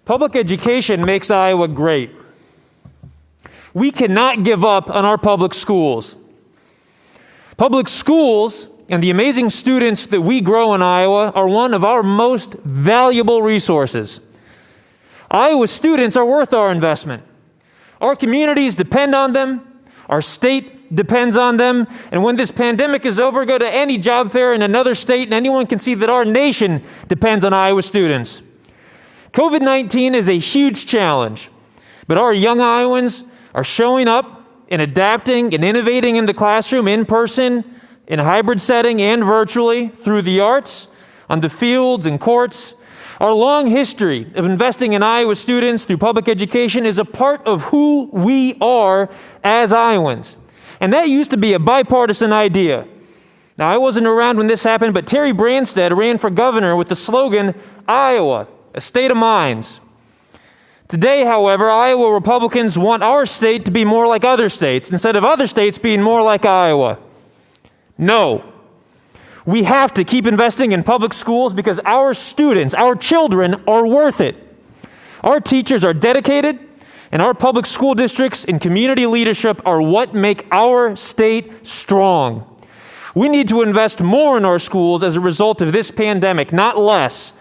Public education makes Iowa great. We cannot give up on our public schools. Public schools and the amazing students that we grow in Iowa are one of our most valuable resources. Iowa students are worth our investment. Our communities depend on them. Our state depends on them. And when this pandemic is over, go to any job fair in another state and anyone can see that our nation depends on Iowa students. COVID-19 is a huge challenge, but our young Iowans are showing up and adapting and innovating in the classroom, in person, in a hybrid setting, and virtually through the arts, on the fields and courts. Our long history of investing in Iowa students through public education is a part of who we are as Iowans. And that used to be a bipartisan idea. Now, I wasn't around when this happened, but Terry Branstad ran for governor with the slogan, "Iowa, a state of minds." Today, however, Iowa Republicans want our state to be more like other states, instead of other states being more like Iowa. No. We have to keep investing in public schools because our students, our children, are worth it. Our teachers are dedicated, and our public school districts and community leadership are what make our state strong. We need to invest more in our schools as a result of this pandemic, not less.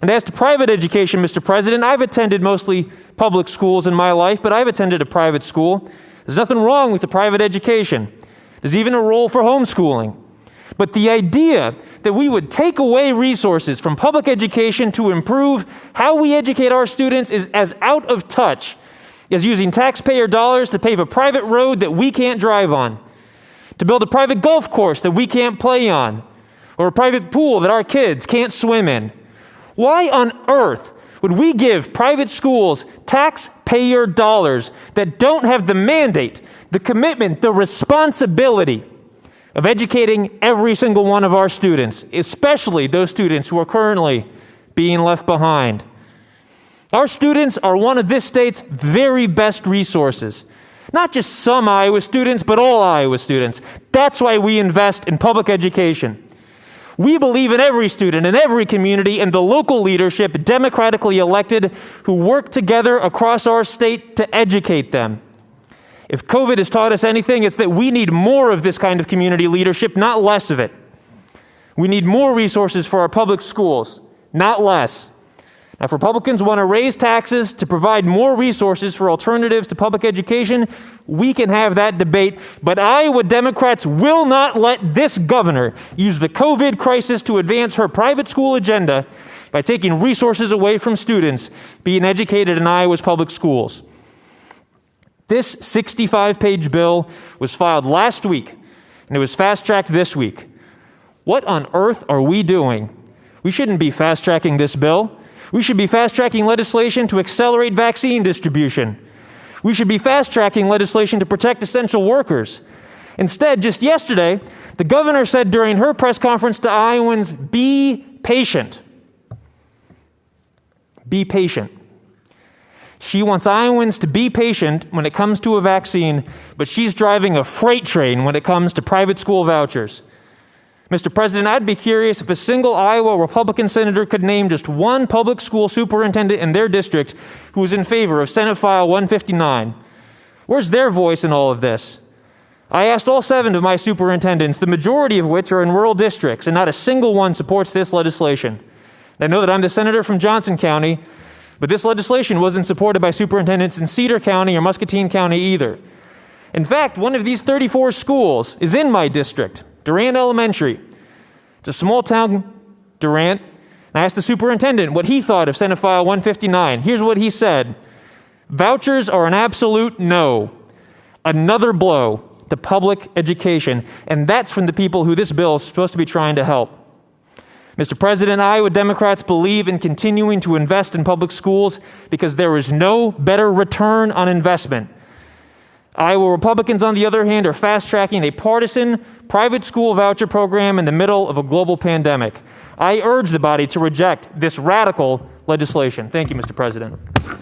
And as to private education, Mr. President, I've attended mostly public schools in my life, but I've attended a private school. There's nothing wrong with the private education. There's even a role for homeschooling. But the idea that we would take away resources from public education to improve how we educate our students is as out of touch as using taxpayer dollars to pave a private road that we can't drive on, to build a private golf course that we can't play on, or a private pool that our kids can't swim in. Why on earth would we give private schools taxpayer dollars that don't have the mandate, the commitment, the responsibility of educating every single one of our students, especially those students who are currently being left behind? Our students are one of this state's very best resources. Not just some Iowa students, but all Iowa students. That's why we invest in public education. We believe in every student, in every community, and the local leadership, democratically elected, who work together across our state to educate them. If COVID has taught us anything, it's that we need more of this kind of community leadership, not less of it. We need more resources for our public schools, not less. Now, if Republicans want to raise taxes to provide more resources for alternatives to public education, we can have that debate. But Iowa Democrats will not let this governor use the COVID crisis to advance her private school agenda by taking resources away from students being educated in Iowa's public schools. This 65-page bill was filed last week, and it was fast-tracked this week. What on earth are we doing? We shouldn't be fast-tracking this bill. We should be fast-tracking legislation to accelerate vaccine distribution. We should be fast-tracking legislation to protect essential workers. Instead, just yesterday, the governor said during her press conference to Iowans, "Be patient." Be patient. She wants Iowans to be patient when it comes to a vaccine, but she's driving a freight train when it comes to private school vouchers. Mr. President, I'd be curious if a single Iowa Republican senator could name just one public school superintendent in their district who was in favor of Senate File 159. Where's their voice in all of this? I asked all 7 of my superintendents, the majority of which are in rural districts, and not a single one supports this legislation. I know that I'm the senator from Johnson County, but this legislation wasn't supported by superintendents in Cedar County or Muscatine County either. In fact, one of these 34 schools is in my district, Durant Elementary. It's a small town, Durant. I asked the superintendent what he thought of Senate File 159. Here's what he said: "Vouchers are an absolute no. Another blow to public education." And that's from the people who this bill is supposed to be trying to help. Mr. President, Iowa Democrats believe in continuing to invest in public schools because there is no better return on investment. Iowa Republicans, on the other hand, are fast-tracking a partisan private school voucher program in the middle of a global pandemic. I urge the body to reject this radical legislation. Thank you, Mr. President.